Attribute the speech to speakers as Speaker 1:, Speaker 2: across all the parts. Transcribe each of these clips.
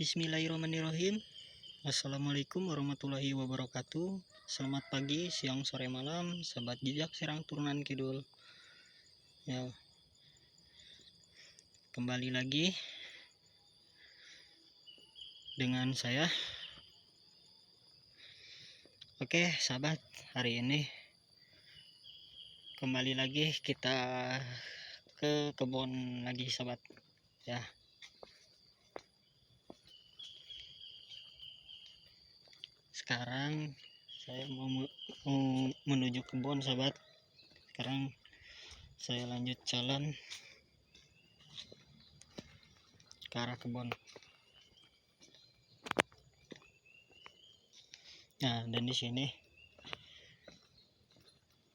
Speaker 1: Bismillahirrahmanirrahim. Assalamualaikum warahmatullahi wabarakatuh. Selamat pagi, siang, sore, malam, sahabat jejak Serang Turunan Kidul. Ya, kembali lagi dengan saya. Oke, sahabat, hari ini kembali lagi kita ke kebun lagi, sahabat. Ya. Sekarang saya mau menuju kebun, sahabat. Sekarang saya lanjut jalan ke arah kebun. Nah, dan di sini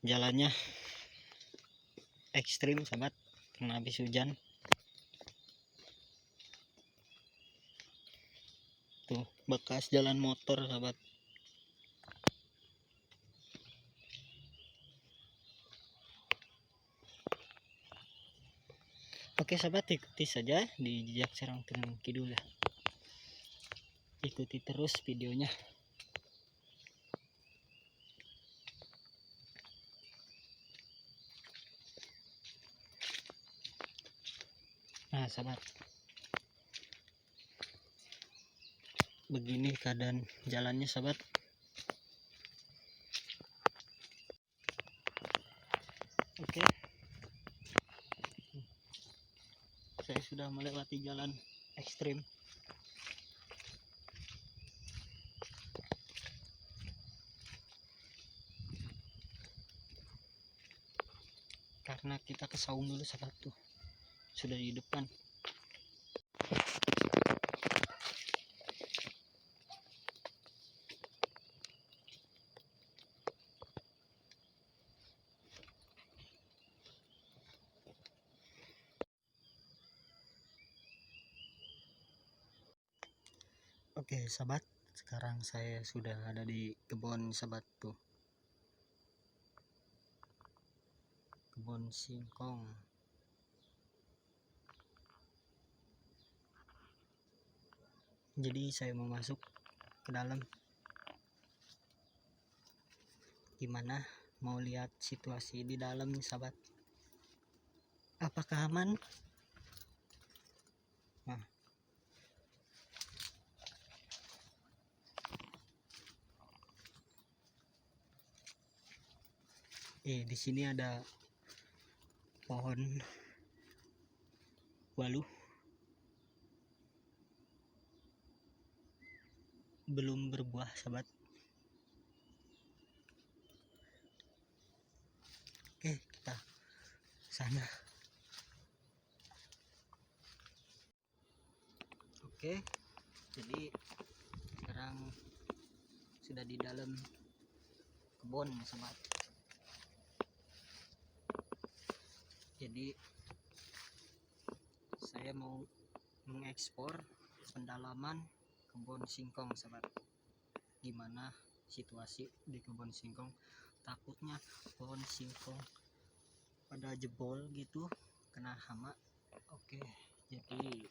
Speaker 1: jalannya ekstrim, sahabat, karena habis hujan. Tuh, bekas jalan motor, sahabat. Oke, sahabat, ikuti saja di jejak Serang Turunan Kidul ya. Ikuti terus videonya. Nah, sahabat, begini keadaan jalannya, sahabat. Oke, saya sudah melewati jalan ekstrim. Karena kita ke saung dulu, sahabat, tuh sudah di depan. Oke, sahabat, sekarang saya sudah ada di kebun, sahabat, tuh. Kebun singkong. Jadi saya mau masuk ke dalam. Gimana? Mau lihat situasi di dalam nih, sahabat. Apakah aman? Nah, di sini ada pohon waluh, belum berbuah, sahabat. Oke, kita sana. Oke, jadi sekarang sudah di dalam kebun, sahabat. Jadi saya mau mengekspor pendalaman kebun singkong, sahabat. Gimana situasi di kebun singkong? Takutnya pohon singkong pada jebol gitu, kena hama. Oke, jadi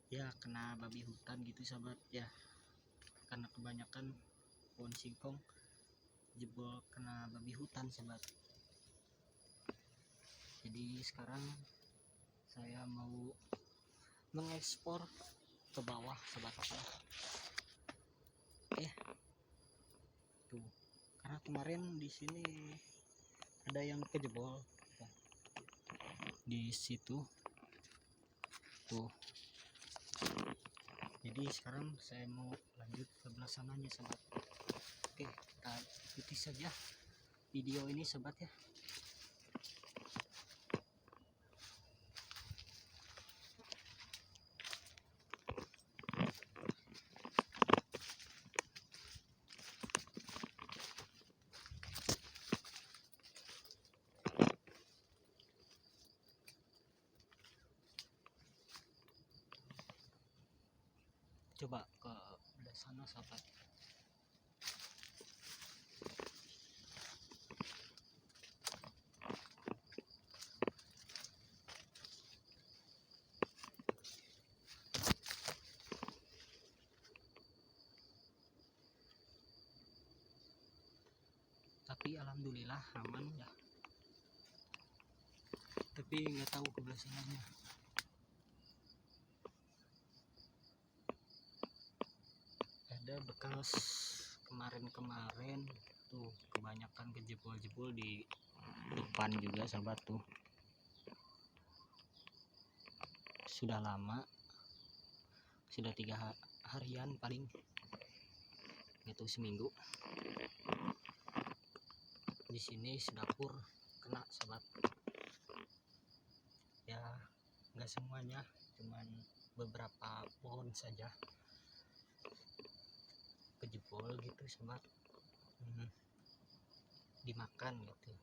Speaker 1: ya kena babi hutan gitu, sahabat ya, karena kebanyakan pohon singkong jebol kena babi hutan, sahabat. Jadi sekarang saya mau mengekspor ke bawah, sahabat. Oke, tuh, karena kemarin di sini ada yang kejebol di situ tuh. Jadi sekarang saya mau lanjut ke belah sananya, sahabat. Oke, kita ikuti saja video ini, sahabat ya. Coba ke belah sana, sahabat. alhamdulillah aman ya, tapi nggak tahu keberhasilannya. Ada bekas kemarin tuh, kebanyakan kejebol-jebol di depan juga sahabat tuh. Sudah lama, sudah 3 harian paling, itu seminggu. Di sini sedapur kena sahabat ya, nggak semuanya, cuman beberapa pohon saja kejebol gitu sahabat. Dimakan gitu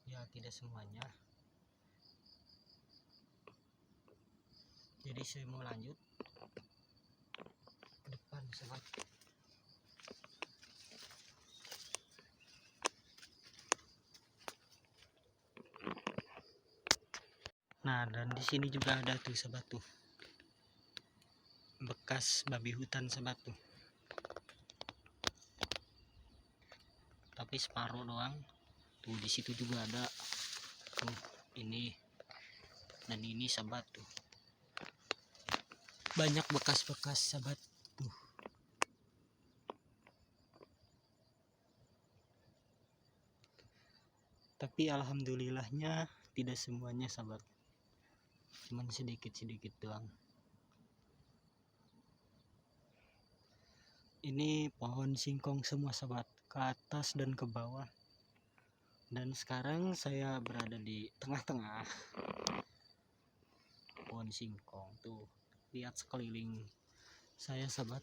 Speaker 1: ya, tidak semuanya. Jadi saya mau lanjut ke depan sahabat. Nah, dan di sini juga ada tuh sahabat tuh, bekas babi hutan sahabat tuh, tapi separuh doang tuh. Di situ juga ada tuh, ini dan ini sahabat tuh, banyak bekas-bekas sahabat tuh. Tapi alhamdulillahnya tidak semuanya sahabat, cuman sedikit-sedikit doang. Ini pohon singkong semua sahabat, ke atas dan ke bawah. Dan sekarang saya berada di tengah-tengah pohon singkong tuh. Lihat sekeliling saya sahabat,